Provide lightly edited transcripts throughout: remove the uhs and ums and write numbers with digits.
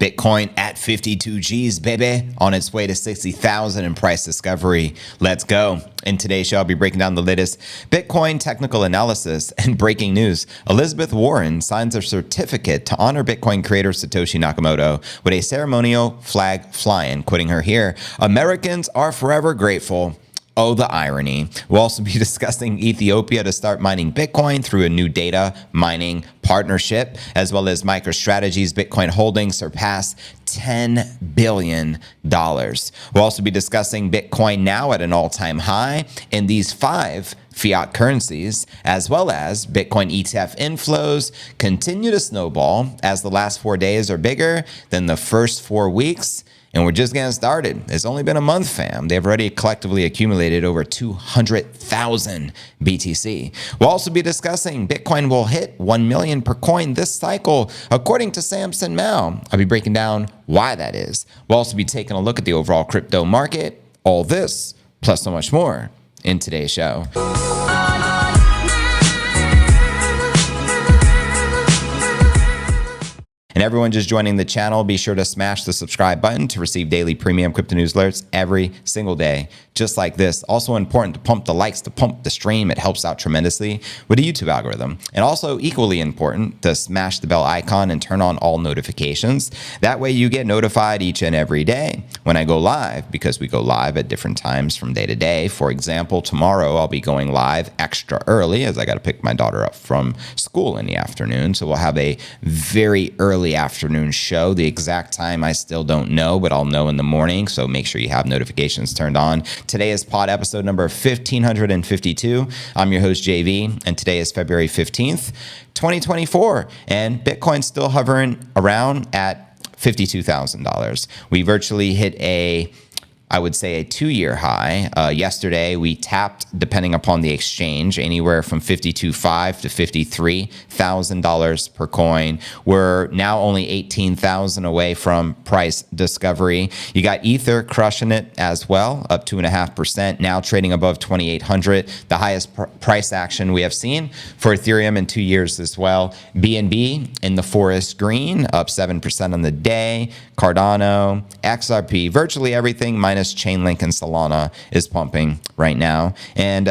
Bitcoin at 52 G's, baby, on its way to 60,000 in price discovery. Let's go. In today's show, I'll be breaking down the latest Bitcoin technical analysis and breaking news. Elizabeth Warren signs a certificate to honor Bitcoin creator Satoshi Nakamoto with a ceremonial flag flying, quoting her here, "Americans are forever grateful." Oh, the irony. We'll also be discussing Ethiopia to start mining Bitcoin through a new data mining partnership, as well as MICROSTRATEGY'S Bitcoin holdings surpass $10 billion. We'll also be discussing Bitcoin now at an all-time high in these 5 fiat currencies, as well as Bitcoin ETF inflows continue to snowball as the last 4 days are bigger than the first 4 weeks. And we're just getting started. It's only been a month, fam. They've already collectively accumulated over 200,000 BTC. We'll also be discussing Bitcoin will hit 1 million per coin this cycle, according to Samson Mow. I'll be breaking down why that is. We'll also be taking a look at the overall crypto market. All this, plus so much more, in today's show. And everyone just joining the channel, be sure to smash the subscribe button to receive daily premium crypto news alerts every single day, just like this. Also important to pump the likes, to pump the stream. It helps out tremendously with the YouTube algorithm. And also equally important to smash the bell icon and turn on all notifications. That way you get notified each and every day when I go live, because we go live at different times from day to day. For example, tomorrow I'll be going live extra early as I got to pick my daughter up from school in the afternoon. So we'll have a very early afternoon show. The exact time I still don't know, but I'll know in the morning. So make sure you have notifications turned on. Today is pod episode number 1552. I'm your host, JV, and today is February 15th, 2024. And Bitcoin's still hovering around at $52,000. We virtually hit I would say a 2-year high. Yesterday, we tapped, depending upon the exchange, anywhere from $52,500 to $53,000 per coin. We're now only 18,000 away from price discovery. You got Ether crushing it as well, up 2.5%, now trading above 2,800, the highest price action we have seen for Ethereum in 2 years as well. BNB in the forest green, up 7% on the day. Cardano, XRP, virtually everything minus Chainlink and Solana is pumping right now. And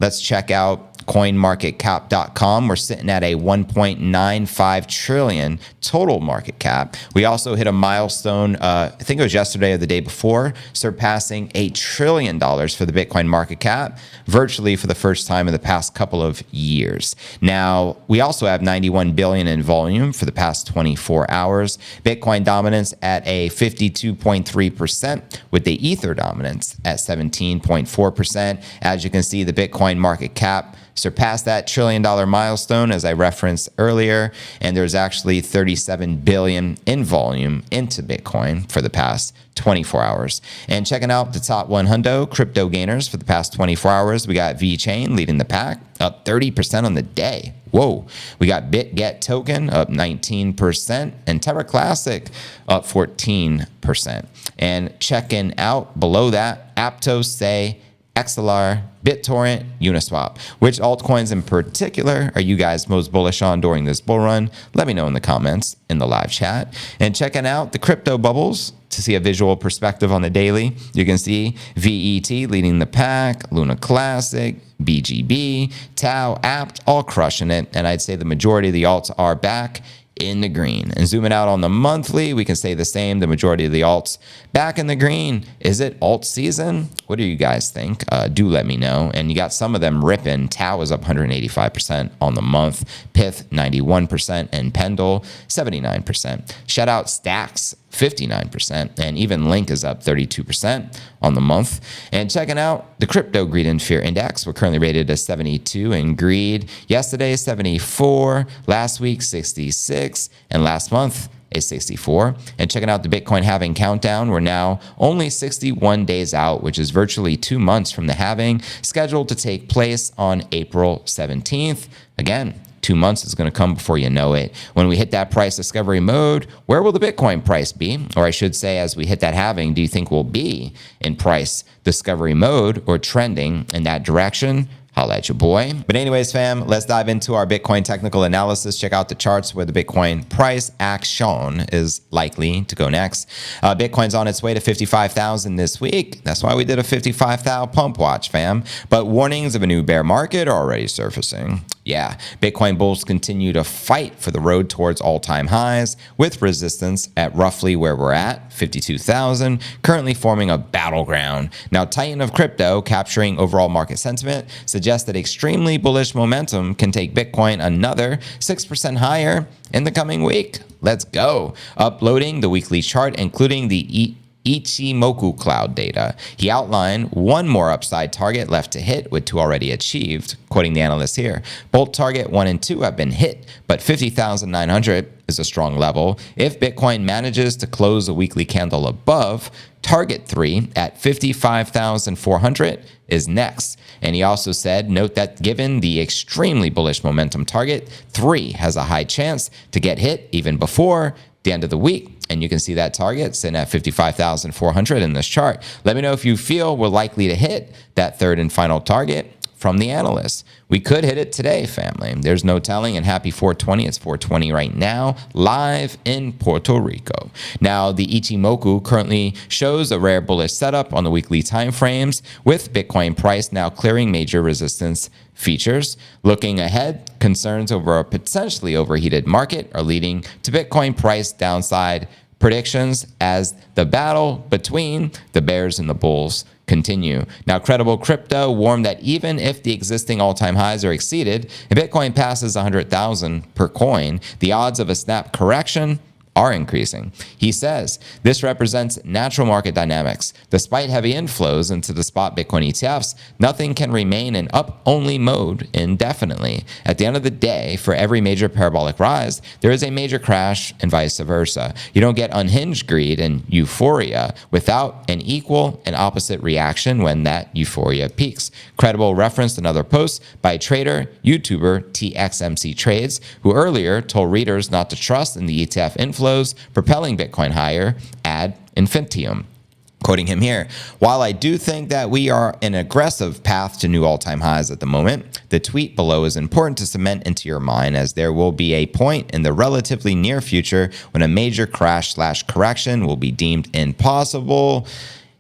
let's check out coinmarketcap.com. We're sitting at a 1.95 trillion total market cap. We also hit a milestone, I think it was yesterday or the day before, surpassing $1 trillion for the Bitcoin market cap, virtually for the first time in the past couple of years. Now, we also have 91 billion in volume for the past 24 hours. Bitcoin dominance at a 52.3%, with the Ether dominance at 17.4%. As you can see, the Bitcoin market cap surpassed that $1 trillion milestone, as I referenced earlier, and there's actually 37 billion in volume into Bitcoin for the past 24 hours. And checking out the top 100 crypto gainers for the past 24 hours, we got VeChain leading the pack, up 30% on the day. Whoa. We got BitGet token up 19%, and Terra Classic up 14%. And checking out below that, Aptos, Say, XLR, BitTorrent, Uniswap. Which altcoins in particular are you guys most bullish on during this bull run? Let me know in the comments in the live chat. And checking out the crypto bubbles to see a visual perspective on the daily, you can see VET leading the pack, Luna Classic, BGB, Tau, Apt, all crushing it. And I'd say the majority of the alts are back in the green. And zooming out on the monthly, we can say the same. The majority of the alts back in the green. Is it alt season? What do you guys think? Do let me know. And you got some of them ripping. Tau is up 185% on the month. Pith 91%, and Pendle 79%. Shout out Stacks 59%, and even Link is up 32% on the month. And checking out the Crypto Greed and Fear Index, we're currently rated as 72 in greed. Yesterday, 74. Last week, 66. And last month, a 64. And checking out the Bitcoin halving countdown, we're now only 61 days out, which is virtually 2 months from the halving, scheduled to take place on April 17th. Again, 2 months is going to come before you know it. When we hit that price discovery mode, where will the Bitcoin price be? Or I should say, as we hit that halving, do you think we'll be in price discovery mode or trending in that direction? holla at your boy. But anyways, fam, let's dive into our Bitcoin technical analysis. Check out the charts where the Bitcoin price action is likely to go next. Bitcoin's on its way to 55,000 this week. That's why we did a 55,000 pump watch, fam. But warnings of a new bear market are already surfacing. Yeah, Bitcoin bulls continue to fight for the road towards all-time highs, with resistance at roughly where we're at, 52,000, currently forming a battleground. Now, Titan of crypto, capturing overall market sentiment, suggests that extremely bullish momentum can take Bitcoin another 6% higher in the coming week. Let's go. Uploading the weekly chart, including the Ichimoku cloud data. He outlined one more upside target left to hit, with 2 already achieved. Quoting the analyst here, bolt target 1 and 2 have been hit, but 50,900 is a strong level. If Bitcoin manages to close a weekly candle above, target 3 at 55,400 is next. And he also said, note that given the extremely bullish momentum, target 3 has a high chance to get hit even before the end of the week. And you can see that target sitting at 55,400 in this chart. Let me know if you feel we're likely to hit that third and final target from the analysts. We could hit it today, family. There's no telling. And happy 420. It's 420 right now, live in Puerto Rico. Now, the Ichimoku currently shows a rare bullish setup on the weekly time frames, with Bitcoin price now clearing major resistance features. Looking ahead, concerns over a potentially overheated market are leading to Bitcoin price downside predictions as the battle between the bears and the bulls continue. Now, Credible Crypto warned that even if the existing all-time highs are exceeded, if Bitcoin passes 100,000 per coin, the odds of a snap correction are increasing. He says this represents natural market dynamics. Despite heavy inflows into the spot Bitcoin ETFs, nothing can remain in up-only mode indefinitely. At the end of the day, for every major parabolic rise, there is a major crash and vice versa. You don't get unhinged greed and euphoria without an equal and opposite reaction when that euphoria peaks. Credible referenced another post by trader, YouTuber TXMC Trades, who earlier told readers not to trust in the ETF inflows propelling Bitcoin higher ad infinitum. Quoting him here, while I do think that we are in an aggressive path to new all-time highs at the moment, the tweet below is important to cement into your mind, as there will be a point in the relatively near future when a major crash/correction will be deemed impossible.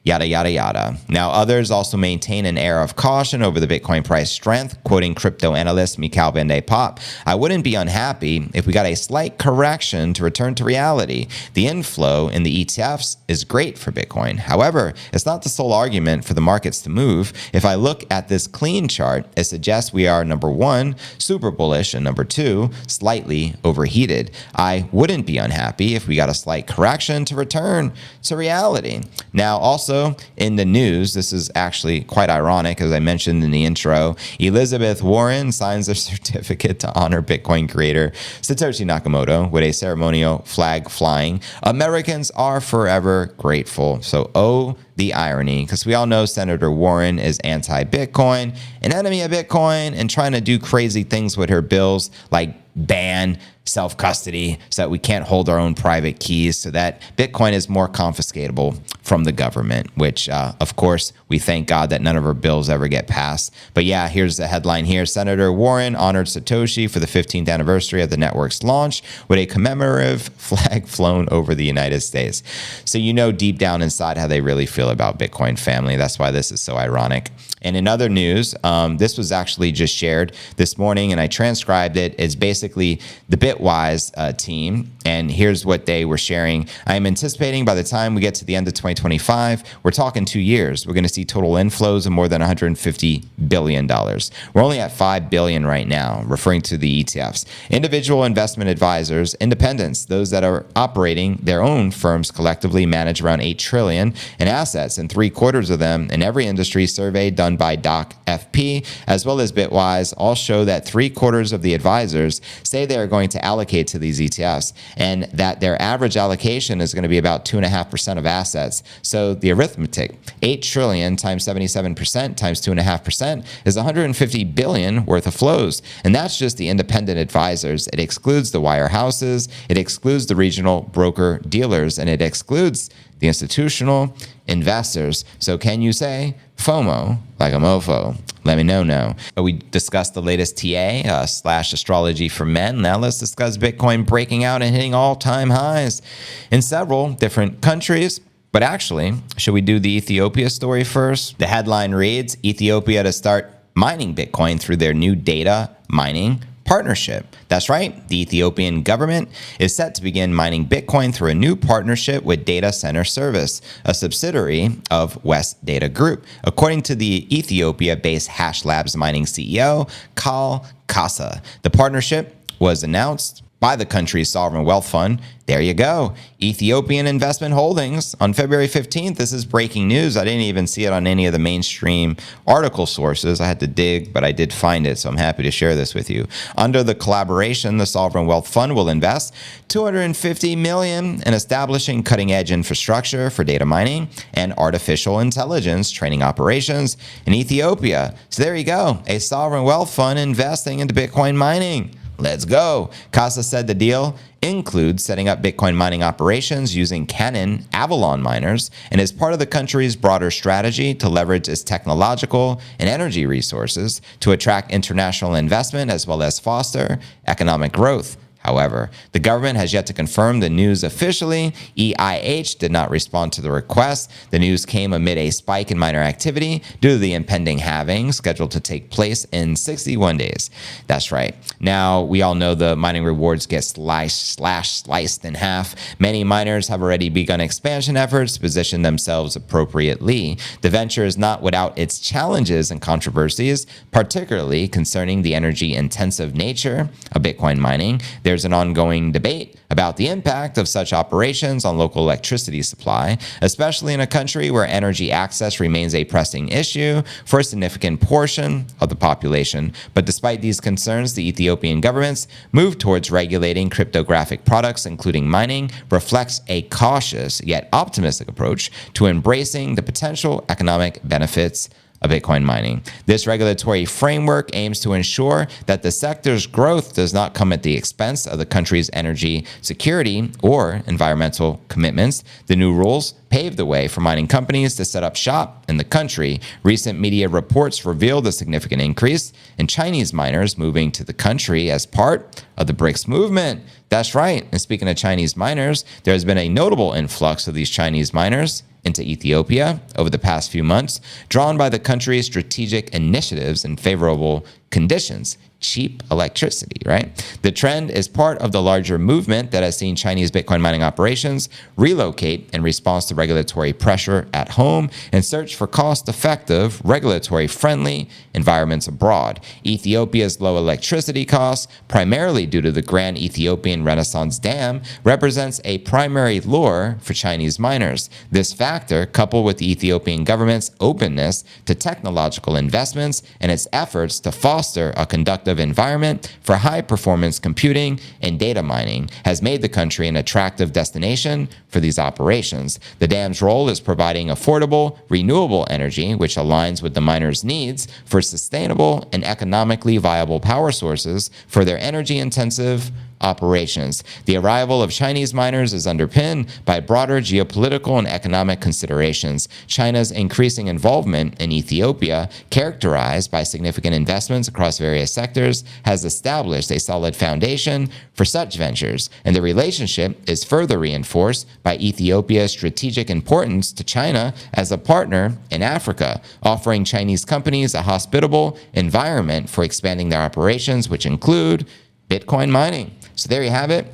Yada, yada, yada. Now, others also maintain an air of caution over the Bitcoin price strength. Quoting crypto analyst Mikhail Van de Pop, I wouldn't be unhappy if we got a slight correction to return to reality. The inflow in the ETFs is great for Bitcoin. However, it's not the sole argument for the markets to move. If I look at this clean chart, it suggests we are, number 1, super bullish, and number 2, slightly overheated. I wouldn't be unhappy if we got a slight correction to return to reality. Now, also, in the news, this is actually quite ironic, as I mentioned in the intro, Elizabeth Warren signs a certificate to honor Bitcoin creator Satoshi Nakamoto with a ceremonial flag flying. Americans are forever grateful. So, oh, the irony, because we all know Senator Warren is anti-Bitcoin, an enemy of Bitcoin, and trying to do crazy things with her bills like ban self-custody so that we can't hold our own private keys, so that Bitcoin is more confiscatable from the government, which, of course, we thank God that none of her bills ever get passed. But yeah, here's the headline here. Senator Warren honored Satoshi for the 15th anniversary of the network's launch with a commemorative flag flown over the United States. So you know deep down inside how they really feel about Bitcoin, family. That's why this is so ironic. And in other news, this was actually just shared this morning, and I transcribed it. It's basically the Bitwise team, and here's what they were sharing. I am anticipating by the time we get to the end of 2025, we're talking 2 years, we're going to see total inflows of more than $150 billion. We're only at $5 billion right now, referring to the ETFs. Individual investment advisors, independents, those that are operating their own firms collectively manage around $8 trillion in assets, and 3/4 of them in every industry survey done by DocFP, as well as Bitwise, all show that 3/4 of the advisors say they are going to allocate to these ETFs, and that their average allocation is going to be about 2.5% of assets. So the arithmetic, 8 trillion times 77% times 2.5% is 150 billion worth of flows. And that's just the independent advisors. It excludes the wirehouses, it excludes the regional broker dealers, and it excludes the institutional investors. So can you say FOMO, like a mofo? Let me know now. We discussed the latest TA slash astrology for men. Now let's discuss Bitcoin breaking out and hitting all-time highs in several different countries. But actually, should we do the Ethiopia story first? The headline reads, Ethiopia to start mining Bitcoin through their new data mining partnership. That's right. The Ethiopian government is set to begin mining Bitcoin through a new partnership with Data Center Service, a subsidiary of West Data Group, according to the Ethiopia-based Hash Labs mining CEO, Kal Kasa. The partnership was announced by the country's sovereign wealth fund. There you go. Ethiopian Investment Holdings on February 15th. This is breaking news. I didn't even see it on any of the mainstream article sources. I had to dig, but I did find it, so I'm happy to share this with you. Under the collaboration, the Sovereign Wealth Fund will invest $250 million in establishing cutting-edge infrastructure for data mining and artificial intelligence training operations in Ethiopia. So there you go. A sovereign wealth fund investing into Bitcoin mining. Let's go. Casa said the deal includes setting up Bitcoin mining operations using Canon Avalon miners and is part of the country's broader strategy to leverage its technological and energy resources to attract international investment as well as foster economic growth. However, the government has yet to confirm the news officially. EIH did not respond to the request. The news came amid a spike in miner activity due to the impending halving scheduled to take place in 61 days. That's right. Now, we all know the mining rewards get sliced in half. Many miners have already begun expansion efforts to position themselves appropriately. The venture is not without its challenges and controversies, particularly concerning the energy-intensive nature of Bitcoin mining. There's an ongoing debate about the impact of such operations on local electricity supply, especially in a country where energy access remains a pressing issue for a significant portion of the population. But despite these concerns, the Ethiopian government's move towards regulating cryptographic products, including mining, reflects a cautious yet optimistic approach to embracing the potential economic benefits of Bitcoin mining. This regulatory framework aims to ensure that the sector's growth does not come at the expense of the country's energy security or environmental commitments. The new rules pave the way for mining companies to set up shop in the country. Recent media reports revealed a significant increase in Chinese miners moving to the country as part of the BRICS movement. That's right. And speaking of Chinese miners, there has been a notable influx of these Chinese miners into Ethiopia over the past few months, drawn by the country's strategic initiatives and favorable conditions. Cheap electricity, right? The trend is part of the larger movement that has seen Chinese Bitcoin mining operations relocate in response to regulatory pressure at home and search for cost-effective, regulatory-friendly environments abroad. Ethiopia's low electricity costs, primarily due to the Grand Ethiopian Renaissance Dam, represents a primary lure for Chinese miners. This factor, coupled with the Ethiopian government's openness to technological investments and its efforts to foster a conductive environment for high-performance computing and data mining, has made the country an attractive destination for these operations. The dam's role is providing affordable, renewable energy, which aligns with the miners' needs for sustainable and economically viable power sources for their energy-intensive operations. The arrival of Chinese miners is underpinned by broader geopolitical and economic considerations. China's increasing involvement in Ethiopia, characterized by significant investments across various sectors, has established a solid foundation for such ventures, and the relationship is further reinforced by Ethiopia's strategic importance to China as a partner in Africa, offering Chinese companies a hospitable environment for expanding their operations, which include Bitcoin mining. So there you have it.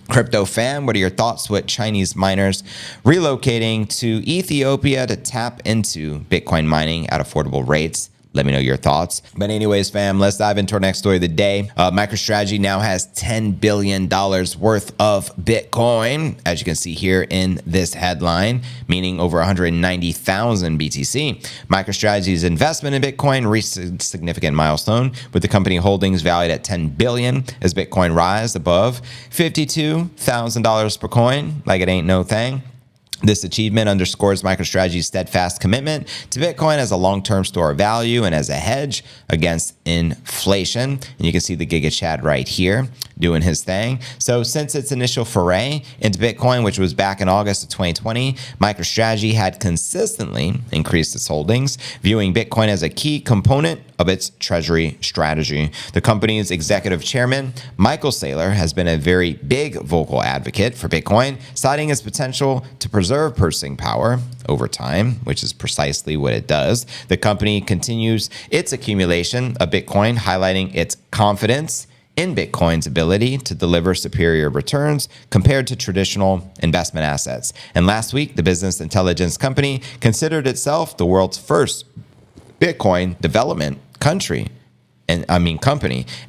Crypto fam, what are your thoughts with Chinese miners relocating to Ethiopia to tap into Bitcoin mining at affordable rates? Let me know your thoughts. But anyways, fam, let's dive into our next story of the day. MicroStrategy now has $10 billion worth of Bitcoin, as you can see here in this headline, meaning over 190,000 BTC. MicroStrategy's investment in Bitcoin reached a significant milestone, with the company holdings valued at $10 billion as Bitcoin rise above $52,000 per coin, like it ain't no thing. This achievement underscores MicroStrategy's steadfast commitment to Bitcoin as a long-term store of value and as a hedge against inflation. And you can see the Giga Chad right here doing his thing. So since its initial foray into Bitcoin, which was back in August of 2020, MicroStrategy had consistently increased its holdings, viewing Bitcoin as a key component of its treasury strategy. The company's executive chairman, Michael Saylor, has been a very big vocal advocate for Bitcoin, citing its potential to preserve purchasing power over time, which is precisely what it does. The company continues its accumulation of Bitcoin, highlighting its confidence in Bitcoin's ability to deliver superior returns compared to traditional investment assets. And last week, the business intelligence company considered itself the world's first Bitcoin development company. And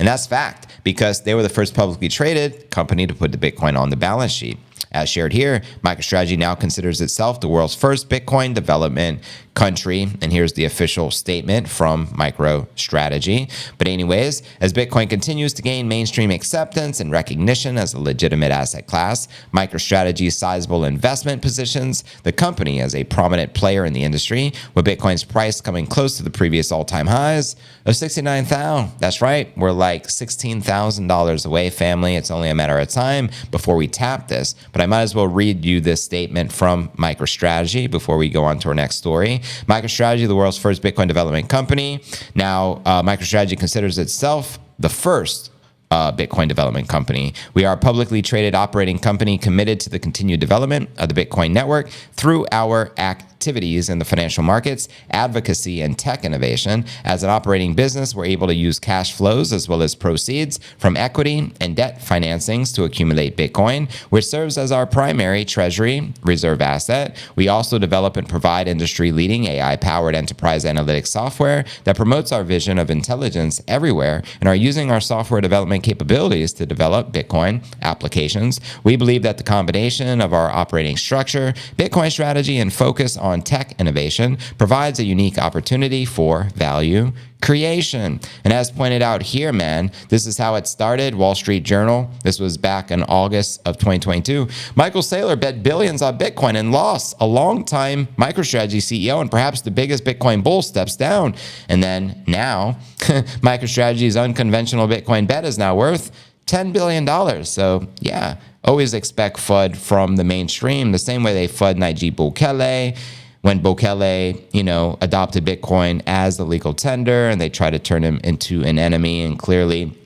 that's fact, because they were the first publicly traded company to put the Bitcoin on the balance sheet. As shared here, MicroStrategy now considers itself the world's first Bitcoin development country. And here's the official statement from MicroStrategy. But anyways, as Bitcoin continues to gain mainstream acceptance and recognition as a legitimate asset class, MicroStrategy's sizable investment positions the company as a prominent player in the industry, with Bitcoin's price coming close to the previous all-time highs of $69,000. That's right, we're like $16,000 away, family. It's only a matter of time before we tap this. But I might as well read you this statement from MicroStrategy before we go on to our next story. MicroStrategy, the world's first Bitcoin development company. Now, MicroStrategy considers itself the first Bitcoin development company. We are a publicly traded operating company committed to the continued development of the Bitcoin network through our activities in the financial markets, advocacy, and tech innovation. As an operating business, we're able to use cash flows as well as proceeds from equity and debt financings to accumulate Bitcoin, which serves as our primary treasury reserve asset. We also develop and provide industry-leading AI-powered enterprise analytics software that promotes our vision of intelligence everywhere and are using our software development capabilities to develop Bitcoin applications. We believe that the combination of our operating structure, Bitcoin strategy, and focus on tech innovation provides a unique opportunity for value creation. And as pointed out here, man, this is how it started. Wall Street Journal. This was back in August of 2022. Michael Saylor bet billions on Bitcoin and lost. A longtime MicroStrategy CEO and perhaps the biggest Bitcoin bull steps down. And then now, MicroStrategy's unconventional Bitcoin bet is now worth $10 billion. So yeah, always expect FUD from the mainstream, the same way they FUD Nayib Bukele when Bukele, adopted Bitcoin as the legal tender, and they try to turn him into an enemy. And clearly,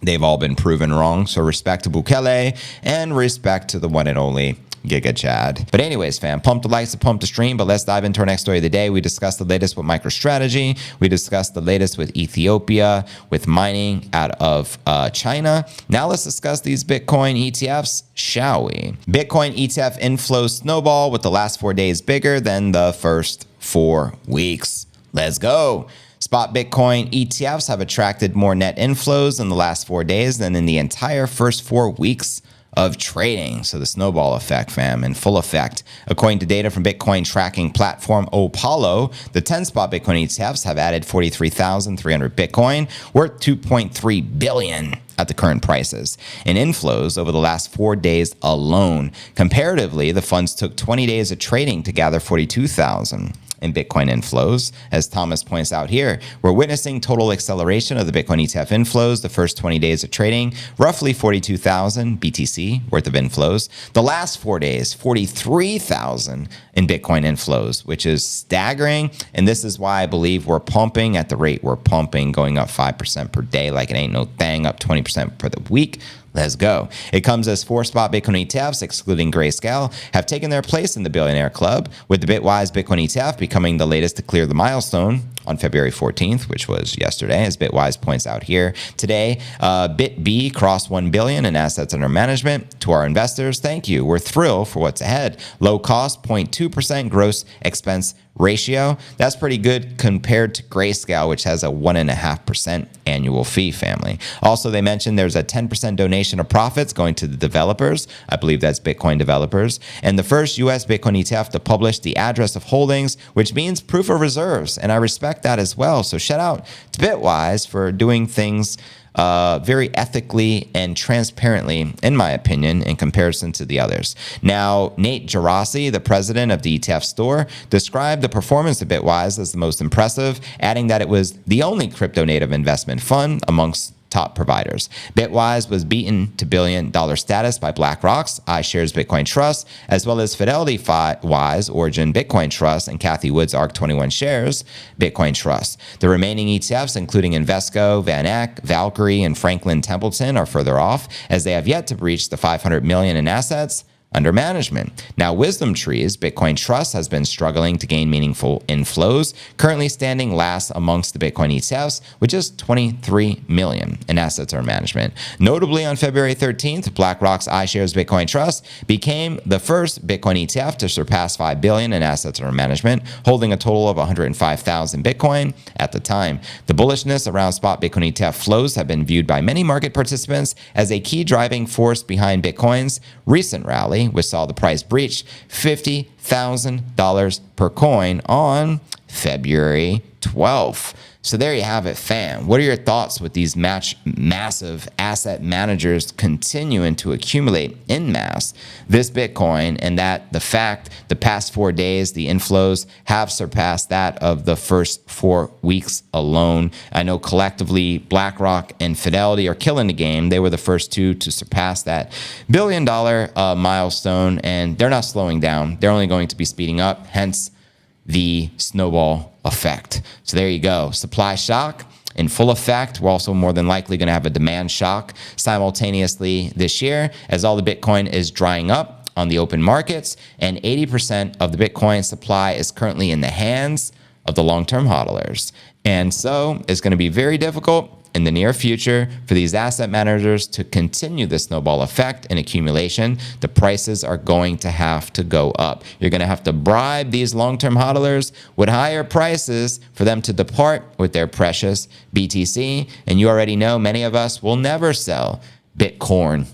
they've all been proven wrong. So respect to Bukele and respect to the one and only Giga Chad. But anyways, fam, pump the likes to pump the stream, but let's dive into our next story of the day. We discussed the latest with MicroStrategy. We discussed the latest with Ethiopia, with mining out of China. Now let's discuss these Bitcoin ETFs, shall we? Bitcoin ETF inflows snowball with the last 4 days bigger than the first 4 weeks. Let's go. Spot Bitcoin ETFs have attracted more net inflows in the last 4 days than in the entire first 4 weeks of trading. So the snowball effect, fam, in full effect. According to data from Bitcoin tracking platform Apollo, the 10 spot Bitcoin ETFs have added 43,300 Bitcoin, worth $2.3 billion at the current prices in inflows over the last 4 days alone. Comparatively, the funds took 20 days of trading to gather 42,000 in Bitcoin inflows. As Thomas points out here, we're witnessing total acceleration of the Bitcoin ETF inflows the first 20 days of trading, roughly 42,000 BTC worth of inflows. The last 4 days, 43,000 in Bitcoin inflows, which is staggering. And this is why I believe we're pumping at the rate we're pumping, going up 5% per day like it ain't no thing, up 20% per the week. Let's go. It comes as 4 spot Bitcoin ETFs, excluding Grayscale, have taken their place in the Billionaire Club, with the Bitwise Bitcoin ETF becoming the latest to clear the milestone on February 14th, which was yesterday, as Bitwise points out here. Today, BitB crossed 1 billion in assets under management. To our investors, thank you. We're thrilled for what's ahead. Low cost, 0.2% gross expense ratio. That's pretty good compared to Grayscale, which has a 1.5% annual fee, family. Also, they mentioned there's a 10% donation of profits going to the developers. I believe that's Bitcoin developers. And the first US Bitcoin ETF to publish the address of holdings, which means proof of reserves. And I respect that as well. So shout out to Bitwise for doing things very ethically and transparently, in my opinion, in comparison to the others. Now, Nate Gerasi, the president of the ETF store, described the performance of Bitwise as the most impressive, adding that it was the only crypto native investment fund amongst top providers. Bitwise was beaten to billion-dollar status by BlackRock's iShares Bitcoin Trust, as well as Fidelity Wise Origin Bitcoin Trust and Cathie Wood's ARK21 Shares Bitcoin Trust. The remaining ETFs, including Invesco, Van Eck, Valkyrie, and Franklin Templeton, are further off, as they have yet to breach the $500 million in assets under management. Now, Wisdom Tree's Bitcoin Trust has been struggling to gain meaningful inflows, currently standing last amongst the Bitcoin ETFs with just 23 million in assets under management. Notably, on February 13th, BlackRock's iShares Bitcoin Trust became the first Bitcoin ETF to surpass 5 billion in assets under management, holding a total of 105,000 Bitcoin at the time. The bullishness around spot Bitcoin ETF flows have been viewed by many market participants as a key driving force behind Bitcoin's recent rally, which saw the price breach $50,000 per coin on February 12th. So there you have it, fam. What are your thoughts with these massive asset managers continuing to accumulate en masse this Bitcoin, and that the fact the past 4 days, the inflows have surpassed that of the first 4 weeks alone? I know collectively BlackRock and Fidelity are killing the game. They were the first two to surpass that billion-dollar milestone, and they're not slowing down. They're only going to be speeding up, hence the snowball effect. So there you go. Supply shock in full effect. We're also more than likely going to have a demand shock simultaneously this year, as all the Bitcoin is drying up on the open markets, and 80% of the Bitcoin supply is currently in the hands of the long-term hodlers. And so it's going to be very difficult in the near future for these asset managers to continue the snowball effect and accumulation. The prices are going to have to go up. You're going to have to bribe these long-term hodlers with higher prices for them to depart with their precious BTC. And you already know many of us will never sell Bitcoin,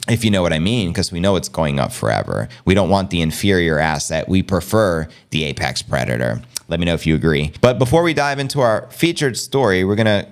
if you know what I mean, because we know it's going up forever. We don't want the inferior asset. We prefer the apex predator. Let me know if you agree. But before we dive into our featured story, we're going to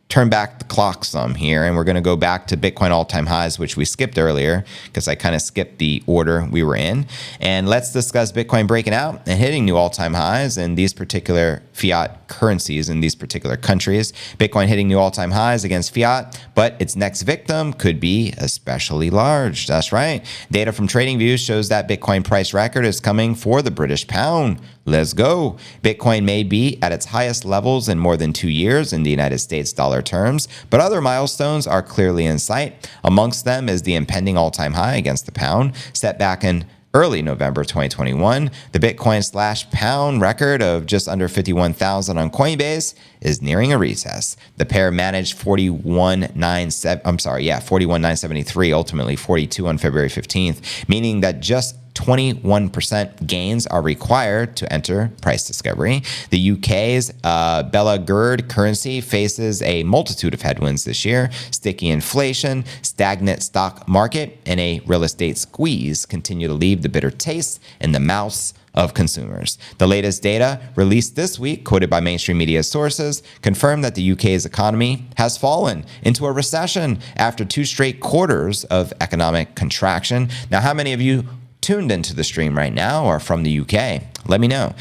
turn back the clock some here, and we're going to go back to Bitcoin all-time highs, which we skipped earlier because I kind of skipped the order we were in. And let's discuss Bitcoin breaking out and hitting new all-time highs in these particular fiat currencies in these particular countries. Bitcoin hitting new all-time highs against fiat, but its next victim could be especially large. That's right. Data from TradingView shows that Bitcoin price record is coming for the British pound. Let's go. Bitcoin may be at its highest levels in more than 2 years in the United States dollar terms, but other milestones are clearly in sight. Amongst them is the impending all-time high against the pound, set back in early November 2021. The Bitcoin / pound record of just under 51,000 on Coinbase is nearing a retest. The pair managed 41,973, ultimately 42 on February 15th, meaning that just 21% gains are required to enter price discovery. The UK's Bella Gerd currency faces a multitude of headwinds this year. Sticky inflation, stagnant stock market, and a real estate squeeze continue to leave the bitter taste in the mouths of consumers. The latest data released this week, quoted by mainstream media sources, confirmed that the UK's economy has fallen into a recession after 2 straight quarters of economic contraction. Now, how many of you tuned into the stream right now are from the UK? Let me know.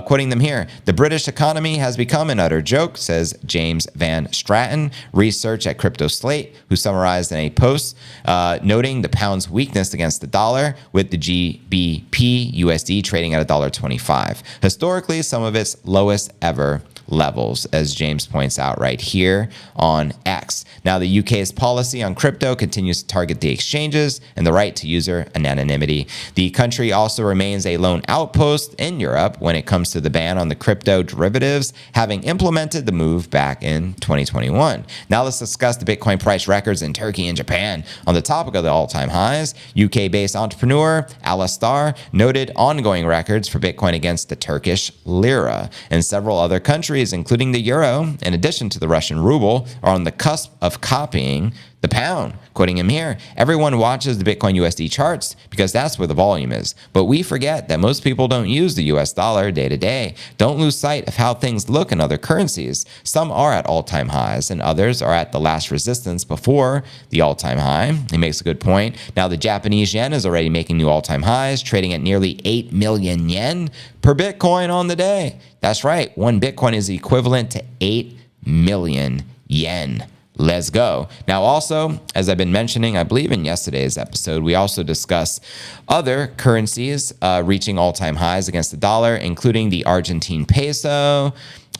Quoting them here, the British economy has become an utter joke, says James Van Straten, research at Crypto Slate, who summarized in a post noting the pound's weakness against the dollar, with the GBP USD trading at $1.25. Historically, some of its lowest ever levels, as James points out right here on X. Now, the UK's policy on crypto continues to target the exchanges and the right to user anonymity. The country also remains a lone outpost in Europe when it comes to the ban on the crypto derivatives, having implemented the move back in 2021. Now let's discuss the Bitcoin price records in Turkey and Japan. On the topic of the all-time highs, UK-based entrepreneur Alistar noted ongoing records for Bitcoin against the Turkish lira, and several other countries, including the euro, in addition to the Russian ruble, are on the cusp of copying the pound. Quoting him here, everyone watches the Bitcoin USD charts because that's where the volume is. But we forget that most people don't use the US dollar day to day. Don't lose sight of how things look in other currencies. Some are at all-time highs and others are at the last resistance before the all-time high. He makes a good point. Now the Japanese yen is already making new all-time highs, trading at nearly 8 million yen per Bitcoin on the day. That's right. One Bitcoin is equivalent to 8 million yen. Let's go. Now, also, as I've been mentioning, I believe in yesterday's episode, we also discussed other currencies reaching all-time highs against the dollar, including the Argentine peso.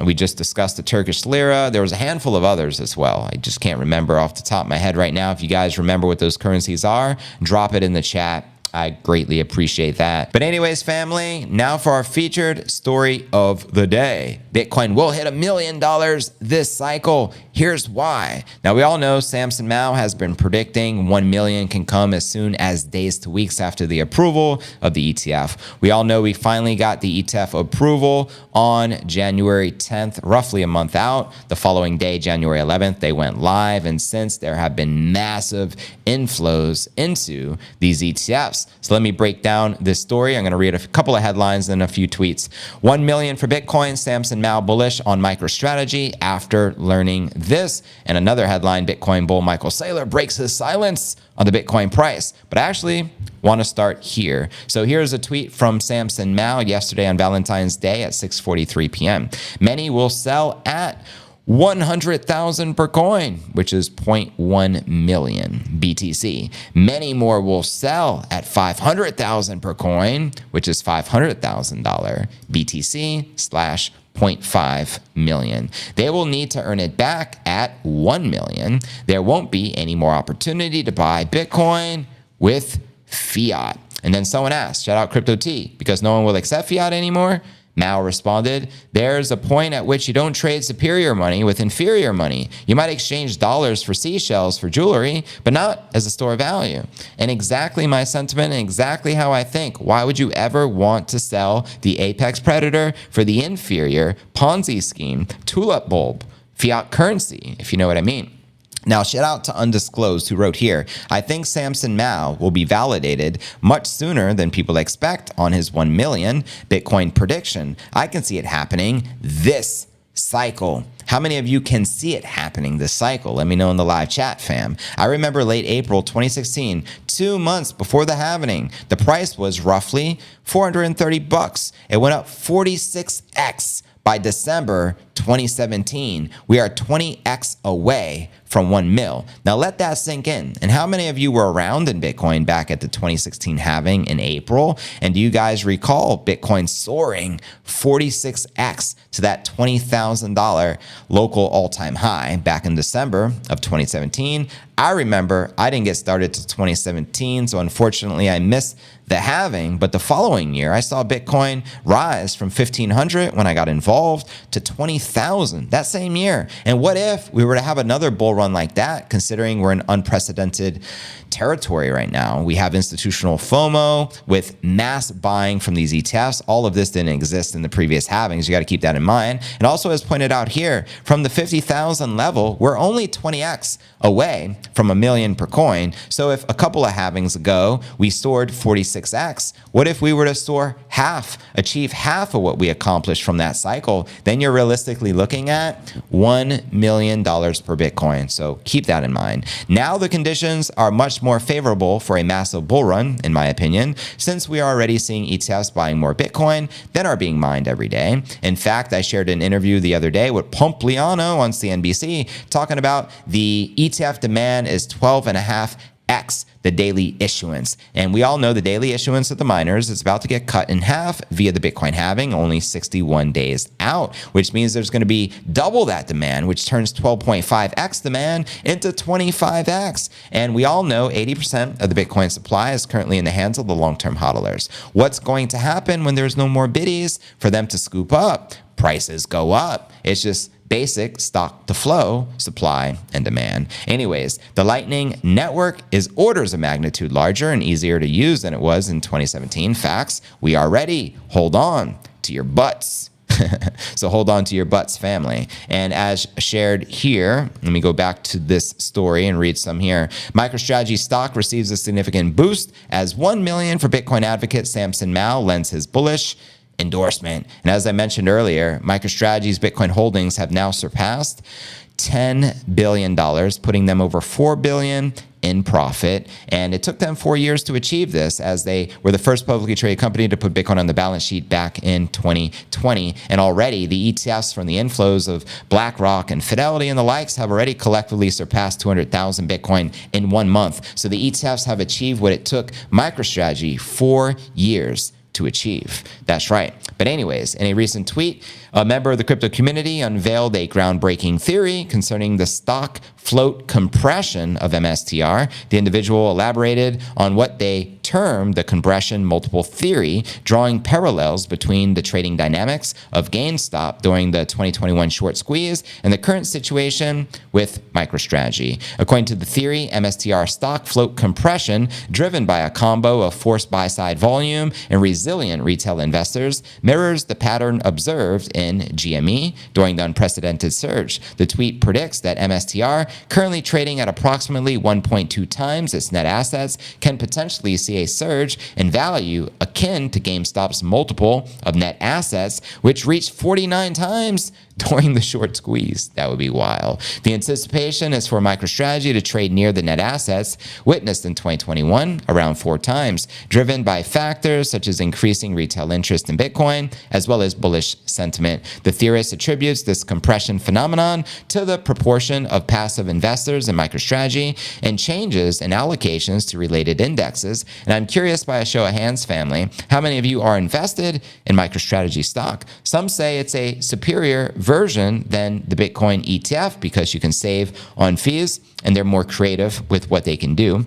We just discussed the Turkish lira. There was a handful of others as well. I just can't remember off the top of my head right now. If you guys remember what those currencies are, drop it in the chat. I greatly appreciate that. But anyways, family, now for our featured story of the day. Bitcoin will hit $1 million this cycle. Here's why. Now, we all know Samson Mow has been predicting 1 million can come as soon as days to weeks after the approval of the ETF. We all know we finally got the ETF approval on January 10th, roughly a month out. The following day, January 11th, they went live. And since there have been massive inflows into these ETFs. So let me break down this story. I'm going to read a couple of headlines and a few tweets. 1 million for Bitcoin, Samson Mow bullish on MicroStrategy after learning this. And another headline, Bitcoin bull Michael Saylor breaks his silence on the Bitcoin price. But I actually want to start here. So here's a tweet from Samson Mow yesterday on Valentine's Day at 6:43 p.m. Many will sell at 100,000 per coin, which is 0.1 million BTC. Many more will sell at 500,000 per coin, which is $500,000 BTC slash 0.5 million. They will need to earn it back at 1 million. There won't be any more opportunity to buy Bitcoin with fiat. And then someone asked, shout out Crypto T, because no one will accept fiat anymore. Mow responded, there's a point at which you don't trade superior money with inferior money. You might exchange dollars for seashells for jewelry, but not as a store of value. And exactly my sentiment and exactly how I think. Why would you ever want to sell the apex predator for the inferior Ponzi scheme, tulip bulb, fiat currency, if you know what I mean? Now, shout out to Undisclosed who wrote here, I think Samson Mow will be validated much sooner than people expect on his 1 million Bitcoin prediction. I can see it happening this cycle. How many of you can see it happening this cycle? Let me know in the live chat, fam. I remember late April 2016, 2 months before the halving, the price was roughly 430 bucks. It went up 46x. By December 2017, we are 20x away from 1 mil. Now let that sink in. And how many of you were around in Bitcoin back at the 2016 halving in April? And do you guys recall Bitcoin soaring 46x to that $20,000 local all-time high back in December of 2017? I remember I didn't get started till 2017, so unfortunately I missed the halving, but the following year I saw Bitcoin rise from 1,500 when I got involved to 20,000 that same year. And what if we were to have another bull run like that, considering we're in unprecedented territory right now? We have institutional FOMO with mass buying from these ETFs. All of this didn't exist in the previous halvings. You got to keep that in mind. And also, as pointed out here, from the 50,000 level, we're only 20x away from 1 million per coin. So if a couple of halvings ago, we soared 46x, what if we were to soar half, achieve half of what we accomplished from that cycle? Then you're realistically looking at $1 million per Bitcoin. So keep that in mind. Now the conditions are much more favorable for a massive bull run, in my opinion, since we are already seeing ETFs buying more Bitcoin than are being mined every day. In fact, I shared an interview the other day with Pompliano on CNBC talking about the ETF demand is 12.5x the daily issuance. And we all know the daily issuance of the miners is about to get cut in half via the Bitcoin halving only 61 days out, which means there's going to be double that demand, which turns 12.5x demand into 25x. And we all know 80% of the Bitcoin supply is currently in the hands of the long-term hodlers. What's going to happen when there's no more biddies for them to scoop up? Prices go up. It's just basic stock to flow, supply and demand. Anyways, the Lightning Network is orders of magnitude larger and easier to use than it was in 2017. Facts, we are ready. Hold on to your butts. So hold on to your butts, family. And as shared here, let me go back to this story and read some here. MicroStrategy stock receives a significant boost as 1 million for Bitcoin advocate Samson Mow lends his bullish endorsement. And as I mentioned earlier, MicroStrategy's Bitcoin holdings have now surpassed $10 billion, putting them over $4 billion in profit. And it took them 4 years to achieve this, as they were the first publicly traded company to put Bitcoin on the balance sheet back in 2020. And already the ETFs from the inflows of BlackRock and Fidelity and the likes have already collectively surpassed 200,000 Bitcoin in 1 month. So the ETFs have achieved what it took MicroStrategy 4 years to achieve. That's right. But anyways, in a recent tweet, a member of the crypto community unveiled a groundbreaking theory concerning the stock float compression of MSTR. The individual elaborated on what they termed the compression multiple theory, drawing parallels between the trading dynamics of GameStop during the 2021 short squeeze and the current situation with MicroStrategy. According to the theory, MSTR stock float compression, driven by a combo of forced buy-side volume and resilient retail investors, mirrors the pattern observed in GME during the unprecedented surge. The tweet predicts that MSTR, currently trading at approximately 1.2 times its net assets, can potentially see a surge in value akin to GameStop's multiple of net assets, which reached 49 times during the short squeeze. That would be wild. The anticipation is for MicroStrategy to trade near the net assets witnessed in 2021, around 4 times, driven by factors such as increasing retail interest in Bitcoin, as well as bullish sentiment. The theorist attributes this compression phenomenon to the proportion of passive investors in MicroStrategy and changes in allocations to related indexes. And I'm curious, by a show of hands, family, how many of you are invested in MicroStrategy stock? Some say it's a superior version than the Bitcoin ETF because you can save on fees and they're more creative with what they can do.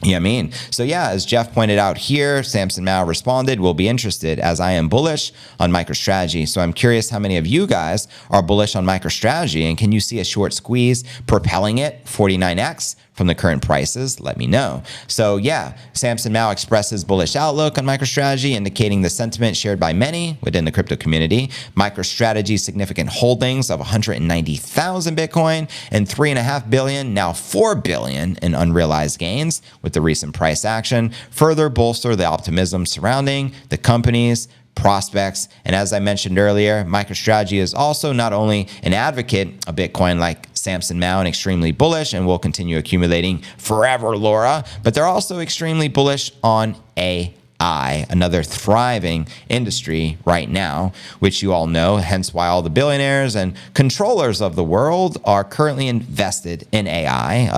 You know what I mean? So yeah, as Jeff pointed out here, Samson Mow responded, "Will be interested as I am bullish on MicroStrategy." So I'm curious how many of you guys are bullish on MicroStrategy, and can you see a short squeeze propelling it 49x from the current prices? Let me know. So yeah, Samson Mow expresses bullish outlook on MicroStrategy, indicating the sentiment shared by many within the crypto community. MicroStrategy's significant holdings of 190,000 Bitcoin and 3.5 billion, now 4 billion in unrealized gains with the recent price action further bolster the optimism surrounding the company's prospects. And as I mentioned earlier, MicroStrategy is also not only an advocate of Bitcoin like Samson Mow and extremely bullish and will continue accumulating forever, Laura, but they're also extremely bullish on AI, another thriving industry right now, which you all know, hence why all the billionaires and controllers of the world are currently invested in AI.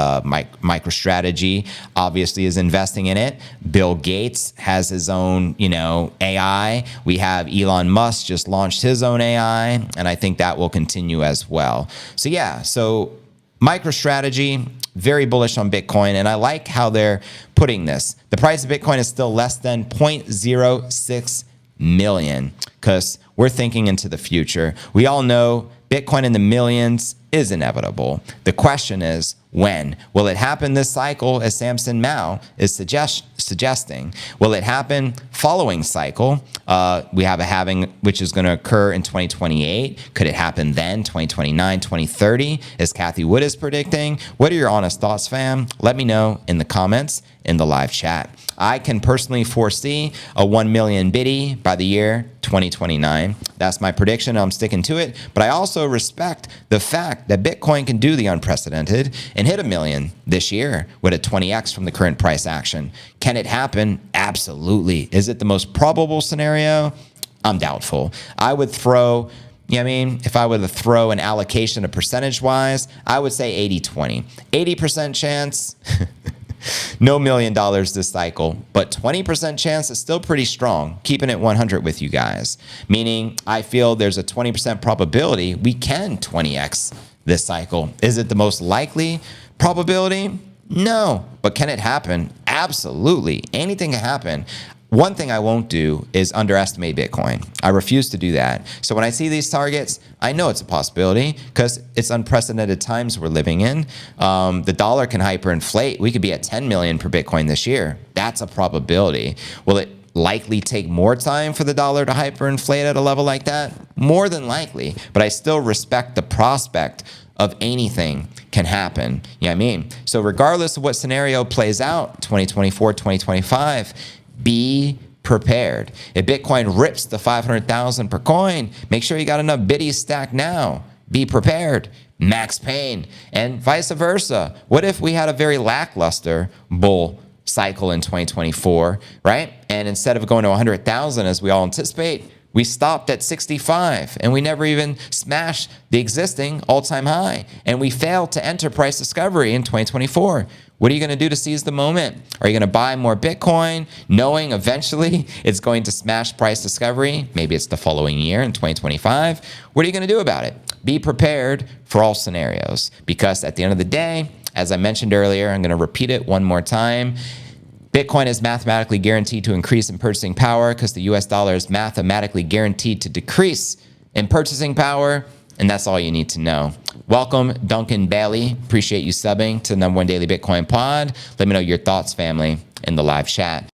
MicroStrategy obviously is investing in it. Bill Gates has his own, AI. We have Elon Musk just launched his own AI, and I think that will continue as well. So yeah, so MicroStrategy, very bullish on Bitcoin, and I like how they're putting this. The price of Bitcoin is still less than 0.06 million because we're thinking into the future. We all know Bitcoin in the millions is inevitable. The question is, when? Will it happen this cycle, as Samson Mow is suggesting? Will it happen following cycle? We have a halving, which is going to occur in 2028. Could it happen then, 2029, 2030, as Kathy Wood is predicting? What are your honest thoughts, fam? Let me know in the comments in the live chat. I can personally foresee a 1 million biddy by the year 2029. That's my prediction. I'm sticking to it. But I also respect the fact that Bitcoin can do the unprecedented and hit 1 million this year with a 20x from the current price action. Can it happen? Absolutely. Is it the most probable scenario? I'm doubtful. I would throw, if I were to throw an allocation of percentage-wise, I would say 80-20. 80% chance, no $1 million this cycle, but 20% chance is still pretty strong, keeping it 100 with you guys. Meaning, I feel there's a 20% probability we can 20x this cycle. Is it the most likely probability? No. But can it happen? Absolutely. Anything can happen. One thing I won't do is underestimate Bitcoin. I refuse to do that. So when I see these targets, I know it's a possibility because it's unprecedented times we're living in. The dollar can hyperinflate. We could be at 10 million per Bitcoin this year. That's a probability. Will it likely take more time for the dollar to hyperinflate at a level like that? More than likely, but I still respect the prospect of anything can happen. You know what I mean? So regardless of what scenario plays out, 2024, 2025, be prepared. If Bitcoin rips the 500,000 per coin, make sure you got enough biddies stacked now. Be prepared. Max pain. And vice versa. What if we had a very lackluster bull cycle in 2024, right? And instead of going to 100,000 as we all anticipate, we stopped at 65 and we never even smashed the existing all-time high. And we failed to enter price discovery in 2024. What are you going to do to seize the moment? Are you going to buy more Bitcoin knowing eventually it's going to smash price discovery? Maybe it's the following year in 2025. What are you going to do about it? Be prepared for all scenarios, because at the end of the day, as I mentioned earlier, I'm going to repeat it one more time. Bitcoin is mathematically guaranteed to increase in purchasing power because the US dollar is mathematically guaranteed to decrease in purchasing power. And that's all you need to know. Welcome, Duncan Bailey. Appreciate you subbing to the #1 Daily Bitcoin Pod. Let me know your thoughts, family, in the live chat.